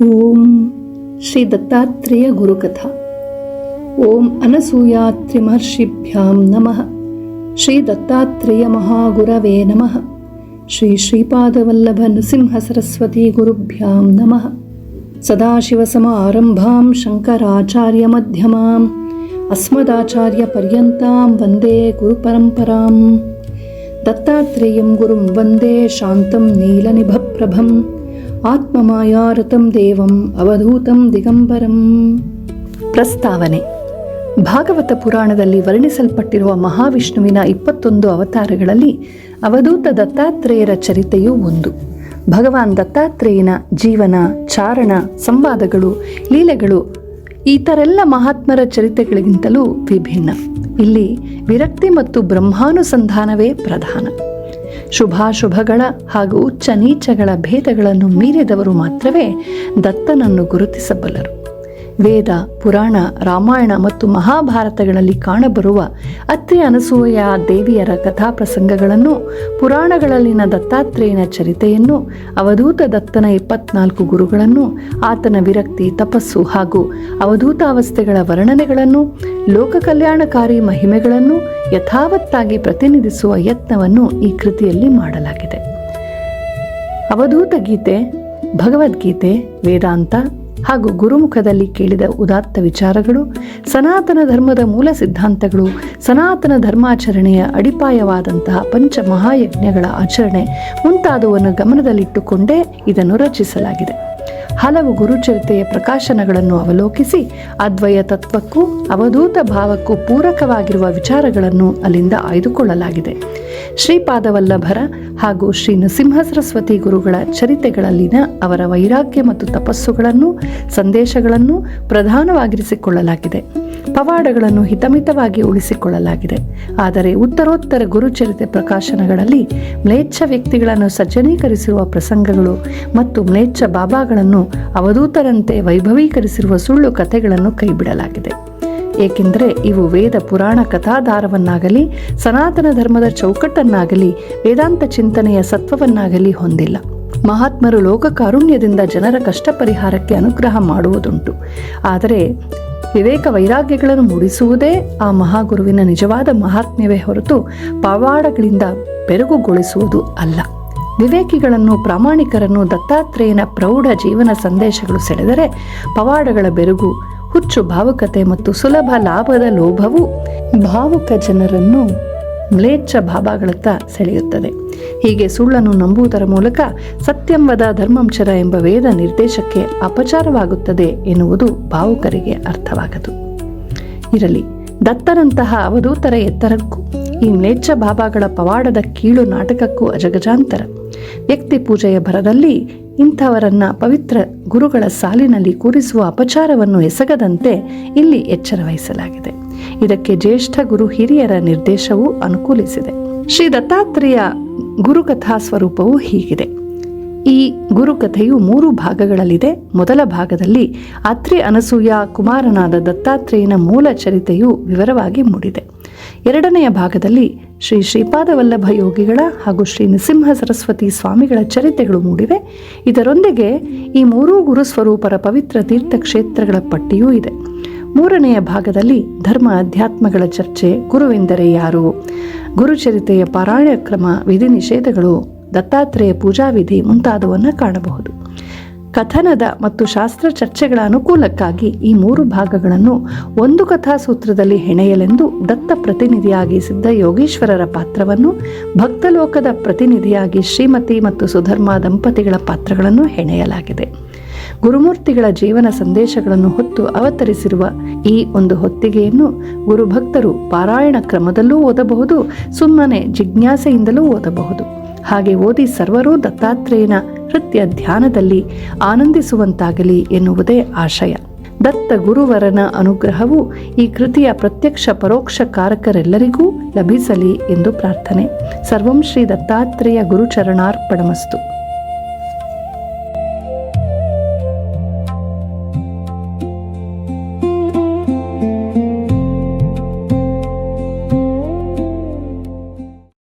ಓಂ ಶ್ರೀ ದತ್ತಾತ್ರೇಯ ಗುರುಕಥಾ. ಓಂ ಅನಸೂಯಾತ್ರಿಮಹರ್ಷಿಭ್ಯಾಂ ನಮಃ. ಶ್ರೀ ದತ್ತಾತ್ರೇಯ ಮಹಾಗುರವೇ ನಮಃ. ಶ್ರೀ ಶ್ರೀಪಾದವಲ್ಲಭ ನೃಸಿಂಹ ಸರಸ್ವತಿ ಗುರುಭ್ಯಾಂ ನಮಃ. ಸದಾಶಿವಸಮಾರಂಭಾಂ ಶಂಕರಾಚಾರ್ಯ ಮಧ್ಯಮಾಂ ಅಸ್ಮದಾಚಾರ್ಯ ಪರ್ಯಂತಾಂ ವಂದೇ ಗುರುಪರಂಪರಾಂ. ದತ್ತಾತ್ರೇಯಂ ಗುರುಂ ವಂದೇ ಶಾಂತಂ ನೀಲನಿಭಪ್ರಭಂ ಆತ್ಮಮಾಯಾರತಂ ದೇವಂ ಅವಧೂತಂ ದಿಗಂಬರಂ. ಪ್ರಸ್ತಾವನೆ. ಭಾಗವತ ಪುರಾಣದಲ್ಲಿ ವರ್ಣಿಸಲ್ಪಟ್ಟಿರುವ ಮಹಾವಿಷ್ಣುವಿನ 21 ಅವತಾರಗಳಲ್ಲಿ ಅವಧೂತ ದತ್ತಾತ್ರೇಯರ ಚರಿತೆಯೂ ಒಂದು. ಭಗವಾನ್ ದತ್ತಾತ್ರೇಯನ ಜೀವನ, ಚಾರಣ, ಸಂವಾದಗಳು, ಲೀಲೆಗಳು ಇತರೆಲ್ಲ ಮಹಾತ್ಮರ ಚರಿತೆಗಳಿಗಿಂತಲೂ ವಿಭಿನ್ನ. ಇಲ್ಲಿ ವಿರಕ್ತಿ ಮತ್ತು ಬ್ರಹ್ಮಾನುಸಂಧಾನವೇ ಪ್ರಧಾನ. ಶುಭಾಶುಭಗಳ ಹಾಗೂ ಉಚ್ಚ ನೀಚಗಳ ಭೇದಗಳನ್ನು ಮೀರಿದವರು ಮಾತ್ರವೇ ದತ್ತನನ್ನು ಗುರುತಿಸಬಲ್ಲರು. ವೇದ, ಪುರಾಣ, ರಾಮಾಯಣ ಮತ್ತು ಮಹಾಭಾರತಗಳಲ್ಲಿ ಕಾಣಬರುವ ಅತ್ರಿ ಅನಸೂಯ ದೇವಿಯರ ಕಥಾಪ್ರಸಂಗಗಳನ್ನು, ಪುರಾಣಗಳಲ್ಲಿನ ದತ್ತಾತ್ರೇಯನ ಚರಿತೆಯನ್ನು, ಅವಧೂತ ದತ್ತನ 24 ಗುರುಗಳನ್ನು, ಆತನ ವಿರಕ್ತಿ, ತಪಸ್ಸು ಹಾಗೂ ಅವಧೂತಾವಸ್ಥೆಗಳ ವರ್ಣನೆಗಳನ್ನು, ಲೋಕ ಕಲ್ಯಾಣಕಾರಿ ಮಹಿಮೆಗಳನ್ನು ಯಥಾವತ್ತಾಗಿ ಪ್ರತಿನಿಧಿಸುವ ಯತ್ನವನ್ನು ಈ ಕೃತಿಯಲ್ಲಿ ಮಾಡಲಾಗಿದೆ. ಅವಧೂತ ಗೀತೆ, ಭಗವದ್ಗೀತೆ, ವೇದಾಂತ ಹಾಗೂ ಗುರುಮುಖದಲ್ಲಿ ಕೇಳಿದ ಉದಾತ್ತ ವಿಚಾರಗಳು, ಸನಾತನ ಧರ್ಮದ ಮೂಲ ಸಿದ್ಧಾಂತಗಳು, ಸನಾತನ ಧರ್ಮಾಚರಣೆಯ ಅಡಿಪಾಯವಾದಂತಹ ಪಂಚ ಮಹಾಯಜ್ಞಗಳ ಆಚರಣೆ ಮುಂತಾದವನ್ನು ಗಮನದಲ್ಲಿಟ್ಟುಕೊಂಡೇ ಇದನ್ನು ರಚಿಸಲಾಗಿದೆ. ಹಲವು ಗುರುಚರಿತೆಯ ಪ್ರಕಾಶನಗಳನ್ನು ಅವಲೋಕಿಸಿ ಅದ್ವಯ ತತ್ವಕ್ಕೂ ಅವಧೂತ ಭಾವಕ್ಕೂ ಪೂರಕವಾಗಿರುವ ವಿಚಾರಗಳನ್ನು ಅಲ್ಲಿಂದ ಆಯ್ದುಕೊಳ್ಳಲಾಗಿದೆ. ಶ್ರೀಪಾದವಲ್ಲಭರ ಹಾಗೂ ಶ್ರೀ ನೃಸಿಂಹ ಸರಸ್ವತಿ ಗುರುಗಳ ಚರಿತೆಗಳಲ್ಲಿನ ಅವರ ವೈರಾಗ್ಯ ಮತ್ತು ತಪಸ್ಸುಗಳನ್ನು, ಸಂದೇಶಗಳನ್ನು ಪ್ರಧಾನವಾಗಿರಿಸಿಕೊಳ್ಳಲಾಗಿದೆ. ಪವಾಡಗಳನ್ನು ಹಿತಮಿತವಾಗಿ ಉಳಿಸಿಕೊಳ್ಳಲಾಗಿದೆ. ಆದರೆ ಉತ್ತರೋತ್ತರ ಗುರುಚರಿತೆ ಪ್ರಕಾಶನಗಳಲ್ಲಿ ಮ್ಲೇಚ್ಛ ವ್ಯಕ್ತಿಗಳನ್ನು ಸಜ್ಜನೀಕರಿಸಿರುವ ಪ್ರಸಂಗಗಳು ಮತ್ತು ಮ್ಲೇಚ್ಛ ಬಾಬಾಗಳನ್ನು ಅವಧೂತರಂತೆ ವೈಭವೀಕರಿಸಿರುವ ಸುಳ್ಳು ಕಥೆಗಳನ್ನು ಕೈಬಿಡಲಾಗಿದೆ. ಏಕೆಂದರೆ ಇವು ವೇದ ಪುರಾಣ ಕಥಾಧಾರವನ್ನಾಗಲಿ, ಸನಾತನ ಧರ್ಮದ ಚೌಕಟ್ಟನ್ನಾಗಲಿ, ವೇದಾಂತ ಚಿಂತನೆಯ ಸತ್ವವನ್ನಾಗಲಿ ಹೊಂದಿಲ್ಲ. ಮಹಾತ್ಮರು ಲೋಕ ಕಾರುಣ್ಯದಿಂದ ಜನರ ಕಷ್ಟ ಪರಿಹಾರಕ್ಕೆ ಅನುಗ್ರಹ ಮಾಡುವುದುಂಟು. ಆದರೆ ವಿವೇಕ ವೈರಾಗ್ಯಗಳನ್ನು ಮೂಡಿಸುವುದೇ ಆ ಮಹಾಗುರುವಿನ ನಿಜವಾದ ಮಹಾತ್ಮ್ಯವೇ ಹೊರತು ಪವಾಡಗಳಿಂದ ಬೆರಗುಗೊಳಿಸುವುದು ಅಲ್ಲ. ವಿವೇಕಿಗಳನ್ನು, ಪ್ರಾಮಾಣಿಕರನ್ನು ದತ್ತಾತ್ರೇಯನ ಪ್ರೌಢ ಜೀವನ ಸಂದೇಶಗಳು ಸೆಳೆದರೆ, ಪವಾಡಗಳ ಬೆರಗು, ಹುಚ್ಚು ಭಾವುಕತೆ ಮತ್ತು ಸುಲಭ ಲಾಭದ ಲೋಭವು ಭಾವುಕ ಜನರನ್ನು ಮ್ಲೇಚ್ಛ ಭಾವಗಳತ್ತ ಸೆಳೆಯುತ್ತದೆ. ಹೀಗೆ ಸುಳ್ಳನ್ನು ನಂಬುವುದರ ಮೂಲಕ ಸತ್ಯಂವದ ಧರ್ಮಂಚರ ಎಂಬ ವೇದ ನಿರ್ದೇಶಕ್ಕೆ ಅಪಚಾರವಾಗುತ್ತದೆ ಎನ್ನುವುದು ಭಾವುಕರಿಗೆ ಅರ್ಥವಾಗದು. ಇರಲಿ, ದತ್ತನಂತಹ ಅವಧೂತರ ಎತ್ತರಕ್ಕೂ ಈ ಮ್ಲೇಚ್ಛ ಭಾವಗಳ ಪವಾಡದ ಕೀಳು ನಾಟಕಕ್ಕೂ ಅಜಗಜಾಂತರ. ವ್ಯಕ್ತಿ ಪೂಜೆಯ ಭರದಲ್ಲಿ ಇಂಥವರನ್ನ ಪವಿತ್ರ ಗುರುಗಳ ಸಾಲಿನಲ್ಲಿ ಕೂರಿಸುವ ಅಪಚಾರವನ್ನು ಎಸಗದಂತೆ ಇಲ್ಲಿ ಎಚ್ಚರ ವಹಿಸಲಾಗಿದೆ. ಇದಕ್ಕೆ ಜ್ಯೇಷ್ಠ ಗುರು ಹಿರಿಯರ ನಿರ್ದೇಶವೂ ಅನುಕೂಲಿಸಿದೆ. ಶ್ರೀ ದತ್ತಾತ್ರೇಯ ಗುರುಕಥಾ ಸ್ವರೂಪವು ಹೀಗಿದೆ. ಈ ಗುರುಕಥೆಯು 3 ಭಾಗಗಳಲ್ಲಿದೆ. ಮೊದಲ ಭಾಗದಲ್ಲಿ ಅತ್ರಿ ಅನಸೂಯ ಕುಮಾರನಾದ ದತ್ತಾತ್ರೇಯನ ಮೂಲ ಚರಿತೆಯು ವಿವರವಾಗಿ ಮೂಡಿದೆ. ಎರಡನೆಯ ಭಾಗದಲ್ಲಿ ಶ್ರೀ ಶ್ರೀಪಾದವಲ್ಲಭ ಯೋಗಿಗಳ ಹಾಗೂ ಶ್ರೀ ನೃಸಿಂಹ ಸರಸ್ವತಿ ಸ್ವಾಮಿಗಳ ಚರಿತೆಗಳು ಮೂಡಿವೆ. ಇದರೊಂದಿಗೆ ಈ 3 ಗುರುಸ್ವರೂಪರ ಪವಿತ್ರ ತೀರ್ಥಕ್ಷೇತ್ರಗಳ ಪಟ್ಟಿಯೂ ಇದೆ. ಮೂರನೆಯ ಭಾಗದಲ್ಲಿ ಧರ್ಮ ಅಧ್ಯಾತ್ಮಗಳ ಚರ್ಚೆ, ಗುರುವೆಂದರೆ ಯಾರು, ಗುರುಚರಿತೆಯ ಪಾರಾಯಣ ಕ್ರಮ, ವಿಧಿ ನಿಷೇಧಗಳು, ದತ್ತಾತ್ರೇಯ ಪೂಜಾ ವಿಧಿ ಮುಂತಾದವನ್ನು ಕಾಣಬಹುದು. ಕಥನದ ಮತ್ತು ಶಾಸ್ತ್ರ ಚರ್ಚೆಗಳ ಅನುಕೂಲಕ್ಕಾಗಿ ಈ 3 ಭಾಗಗಳನ್ನು ಒಂದು ಕಥಾಸೂತ್ರದಲ್ಲಿ ಹೆಣೆಯಲೆಂದು ದತ್ತ ಪ್ರತಿನಿಧಿಯಾಗಿ ಸಿದ್ಧ ಯೋಗೀಶ್ವರರ ಪಾತ್ರವನ್ನು, ಭಕ್ತಲೋಕದ ಪ್ರತಿನಿಧಿಯಾಗಿ ಶ್ರೀಮತಿ ಮತ್ತು ಸುಧರ್ಮ ದಂಪತಿಗಳ ಪಾತ್ರಗಳನ್ನು ಹೆಣೆಯಲಾಗಿದೆ. ಗುರುಮೂರ್ತಿಗಳ ಜೀವನ ಸಂದೇಶಗಳನ್ನು ಹೊತ್ತು ಅವತರಿಸಿರುವ ಈ ಒಂದು ಹೊತ್ತಿಗೆಯನ್ನು ಗುರುಭಕ್ತರು ಪಾರಾಯಣ ಕ್ರಮದಲ್ಲೂ ಓದಬಹುದು, ಸುಮ್ಮನೆ ಜಿಜ್ಞಾಸೆಯಿಂದಲೂ ಓದಬಹುದು. ಹಾಗೆ ಓದಿ ಸರ್ವರೂ ದತ್ತಾತ್ರೇಯನ ಕೃತ್ಯ ಧ್ಯಾನದಲ್ಲಿ ಆನಂದಿಸುವಂತಾಗಲಿ ಎನ್ನುವುದೇ ಆಶಯ. ದತ್ತ ಗುರುವರನ ಅನುಗ್ರಹವು ಈ ಕೃತಿಯ ಪ್ರತ್ಯಕ್ಷ ಪರೋಕ್ಷ ಕಾರಕರೆಲ್ಲರಿಗೂ ಲಭಿಸಲಿ ಎಂದು ಪ್ರಾರ್ಥನೆ. ಸರ್ವಂ ಶ್ರೀ ದತ್ತಾತ್ರೇಯ ಗುರುಚರಣಾರ್ಪಣಮಸ್ತು.